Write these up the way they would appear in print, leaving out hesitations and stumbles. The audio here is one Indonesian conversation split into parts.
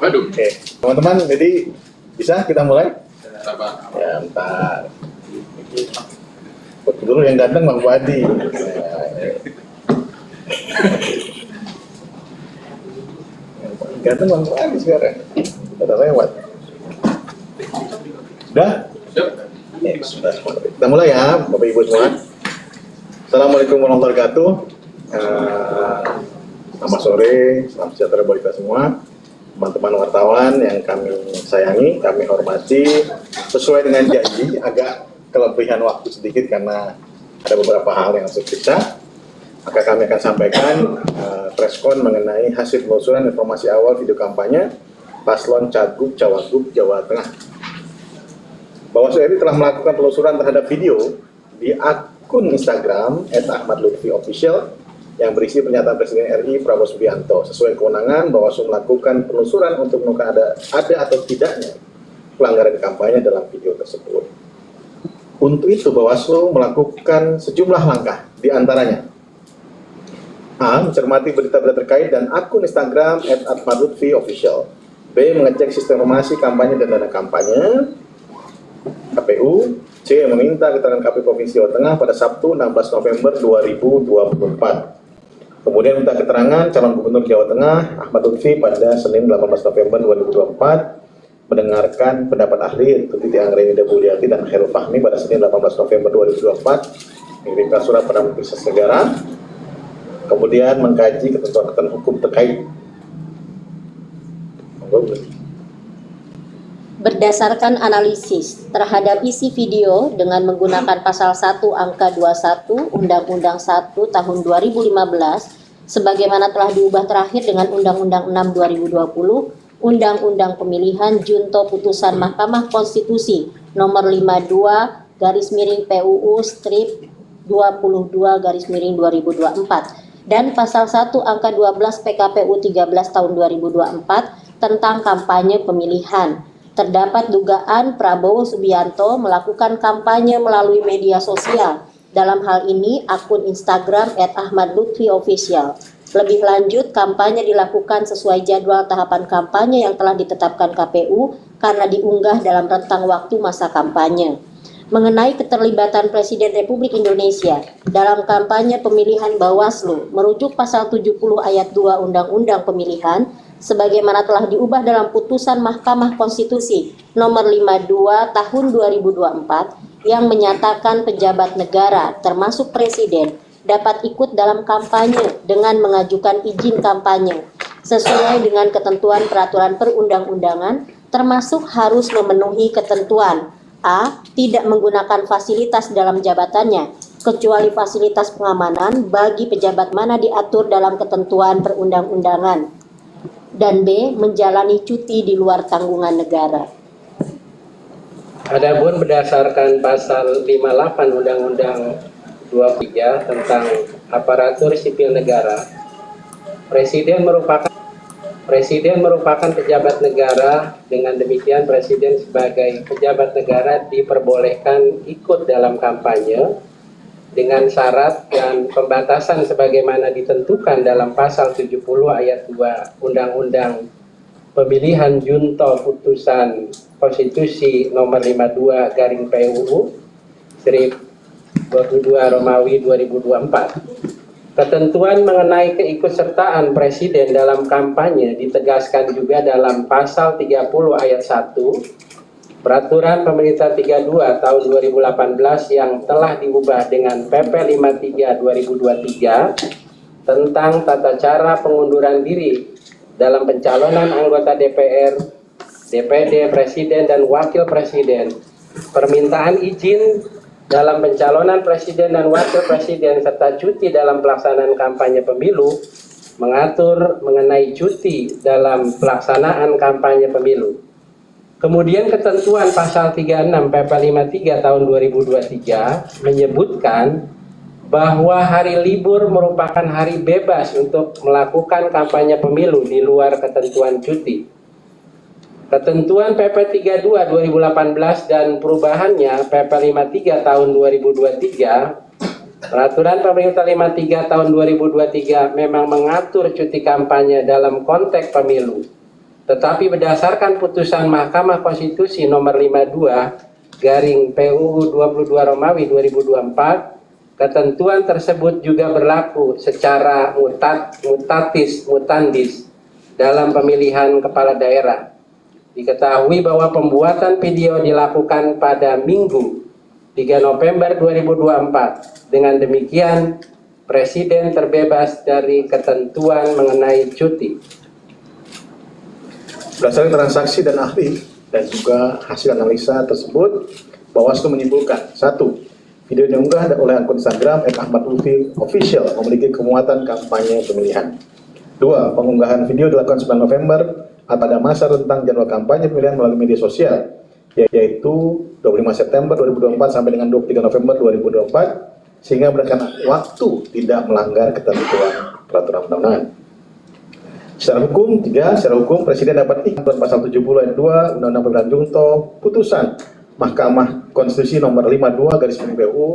Waduh. Oke, teman-teman, jadi bisa kita mulai? Sabar. Ya, bentar. Dulu yang ganteng Bang Fuadi. Ganteng Bang Fuadi sekarang. Udah lewat. Sudah? Ya, sudah. Kita mulai ya, Bapak Ibu semua. Assalamualaikum warahmatullahi wabarakatuh. Selamat sore, salam sejahtera buat kita semua. Teman-teman wartawan yang kami sayangi, kami hormati. Sesuai dengan janji, agak kelebihan waktu sedikit karena ada beberapa hal yang harus diperiksa. Maka kami akan sampaikan preskon mengenai hasil penelusuran informasi awal video kampanye Paslon Cagup Cawagup Jawa Tengah. Bawaslu RI telah melakukan penelusuran terhadap video di akun Instagram @ahmadlutfiofficial yang berisi pernyataan Presiden RI Prabowo Subianto. Sesuai kewenangan, Bawaslu melakukan penelusuran untuk menemukan ada atau tidaknya pelanggaran kampanye dalam video tersebut. Untuk itu, Bawaslu melakukan sejumlah langkah, di antaranya A. Mencermati berita-berita terkait dan akun Instagram @ahmadlutfiofficial. B. Mengecek sistem informasi kampanye dan dana kampanye KPU. C. Meminta keterangan KPU Provinsi Jawa Tengah pada Sabtu 16 November 2024. Kemudian minta keterangan calon gubernur Jawa Tengah Ahmad Lutfi pada Senin 18 November 2024, mendengarkan pendapat ahli yaitu Titi Anggraini Budiati dan Khairul Fahmi pada Senin 18 November 2024, mengirimkan surat pada Menteri Sekretaris Negara, kemudian mengkaji ketentuan hukum terkait. Berdasarkan analisis terhadap isi video dengan menggunakan pasal 1 angka 21 Undang-Undang 1 tahun 2015 sebagaimana telah diubah terakhir dengan Undang-Undang 6 2020, Undang-Undang Pemilihan Junto Putusan Mahkamah Konstitusi nomor 52 PUU strip 22 2024 dan pasal 1 angka 12 PKPU 13 tahun 2024 tentang kampanye pemilihan. Terdapat dugaan Prabowo Subianto melakukan kampanye melalui media sosial. Dalam hal ini akun Instagram @ahmadlutfiofficial. Lebih lanjut, kampanye dilakukan sesuai jadwal tahapan kampanye yang telah ditetapkan KPU karena diunggah dalam rentang waktu masa kampanye. Mengenai keterlibatan Presiden Republik Indonesia dalam kampanye pemilihan Bawaslu merujuk pasal 70 ayat 2 Undang-Undang Pemilihan sebagaimana telah diubah dalam putusan Mahkamah Konstitusi nomor 52 tahun 2024 yang menyatakan pejabat negara termasuk presiden dapat ikut dalam kampanye dengan mengajukan izin kampanye sesuai dengan ketentuan peraturan perundang-undangan, termasuk harus memenuhi ketentuan A. Tidak menggunakan fasilitas dalam jabatannya kecuali fasilitas pengamanan bagi pejabat mana diatur dalam ketentuan perundang-undangan, dan B. Menjalani cuti di luar tanggungan negara. Adapun berdasarkan pasal 58 Undang-Undang 23 tentang aparatur sipil negara, Presiden merupakan pejabat negara. Dengan demikian, Presiden sebagai pejabat negara diperbolehkan ikut dalam kampanye dengan syarat dan pembatasan sebagaimana ditentukan dalam pasal 70 ayat 2 Undang-Undang Pemilihan Junto Putusan Konstitusi nomor 52 PUU strip 22 Romawi 2024. Ketentuan mengenai keikutsertaan Presiden dalam kampanye ditegaskan juga dalam pasal 30 ayat 1 Peraturan Pemerintah 32 tahun 2018 yang telah diubah dengan PP 53 2023 tentang tata cara pengunduran diri dalam pencalonan anggota DPR, DPD, Presiden, dan Wakil Presiden, permintaan izin dalam pencalonan Presiden dan Wakil Presiden, serta cuti dalam pelaksanaan kampanye pemilu, mengatur mengenai cuti dalam pelaksanaan kampanye pemilu. Kemudian ketentuan pasal 36 PP 53 tahun 2023 menyebutkan bahwa hari libur merupakan hari bebas untuk melakukan kampanye pemilu di luar ketentuan cuti. Ketentuan PP 32 2018 dan perubahannya PP 53 tahun 2023 Peraturan Pemerintah 53 tahun 2023 memang mengatur cuti kampanye dalam konteks pemilu. Tetapi berdasarkan putusan Mahkamah Konstitusi nomor 52 garing PUU 22 Romawi 2024, ketentuan tersebut juga berlaku secara mutatis mutandis dalam pemilihan kepala daerah. Diketahui bahwa pembuatan video dilakukan pada Minggu 3 November 2024. Dengan demikian, Presiden terbebas dari ketentuan mengenai cuti. Berdasarkan transaksi dan ahli dan juga hasil analisa tersebut, Bawaslu menyimpulkan: 1. Video yang diunggah oleh akun Instagram @ahmadlutfi_official memiliki kemuatan kampanye pemilihan. 2. Pengunggahan video dilakukan 9 November pada masa rentang jadwal kampanye pemilihan melalui media sosial, yaitu 25 September 2024 sampai dengan 23 November 2024, sehingga berdasarkan waktu tidak melanggar ketentuan peraturan perundang-undangan. Secara hukum, 3. Secara hukum, Presiden dapat ikut pasal 70 ayat 2 Undang-Undang Pemilihan Junto, putusan Mahkamah Konstitusi nomor 52 garis miring PUU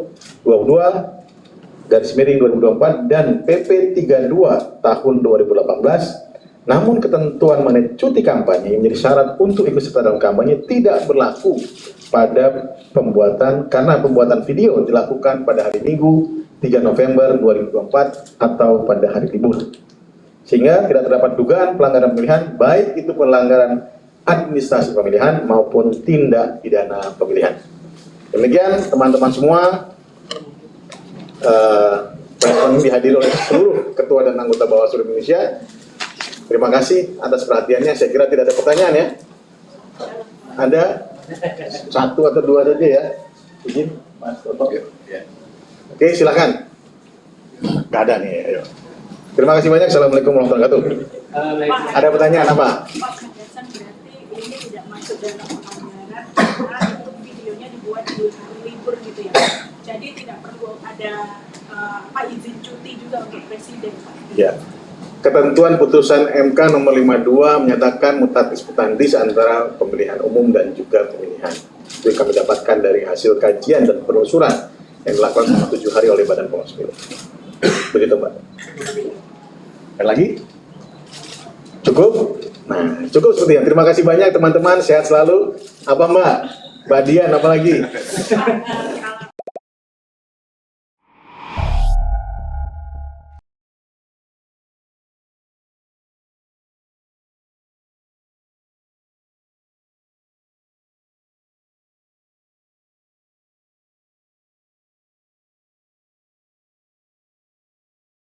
22 garis miring 2024 dan PP 32 tahun 2018. Namun ketentuan mengenai cuti kampanye yang menjadi syarat untuk ikut serta dalam kampanye tidak berlaku pada karena pembuatan video dilakukan pada hari Minggu 3 November 2024 atau pada hari libur. Sehingga tidak terdapat dugaan pelanggaran pemilihan, baik itu pelanggaran administrasi pemilihan maupun tindak pidana pemilihan. Demikian teman-teman semua, pertemuan ini dihadiri oleh seluruh ketua dan anggota Bawaslu Indonesia. Terima kasih atas perhatiannya. Saya kira tidak ada pertanyaan ya. Ada 1 atau 2 saja ya. Izin, Mas Toto. Oke, silakan. Nggak ada nih. Ayo. Terima kasih banyak. Assalamualaikum warahmatullahi wabarakatuh. Ada pertanyaan apa? Pak Penegasan berarti ini tidak masuk dalam anggaran karena untuk videonya dibuat di hari libur gitu ya. Jadi tidak perlu ada izin cuti juga untuk presiden, Pak. Ya. Ketentuan putusan MK nomor 52 menyatakan mutatis mutandis antara pemilihan umum dan juga pemilihan. Itu yang kami dapatkan dari hasil kajian dan penelusuran yang dilakukan selama 7 hari oleh Badan Pengawas Pemilu. Begitu, Mbak. Ada lagi? Cukup? Nah, cukup seperti itu. Terima kasih banyak teman-teman. Sehat selalu. Apa Mbak? Mbak Dian, apa lagi?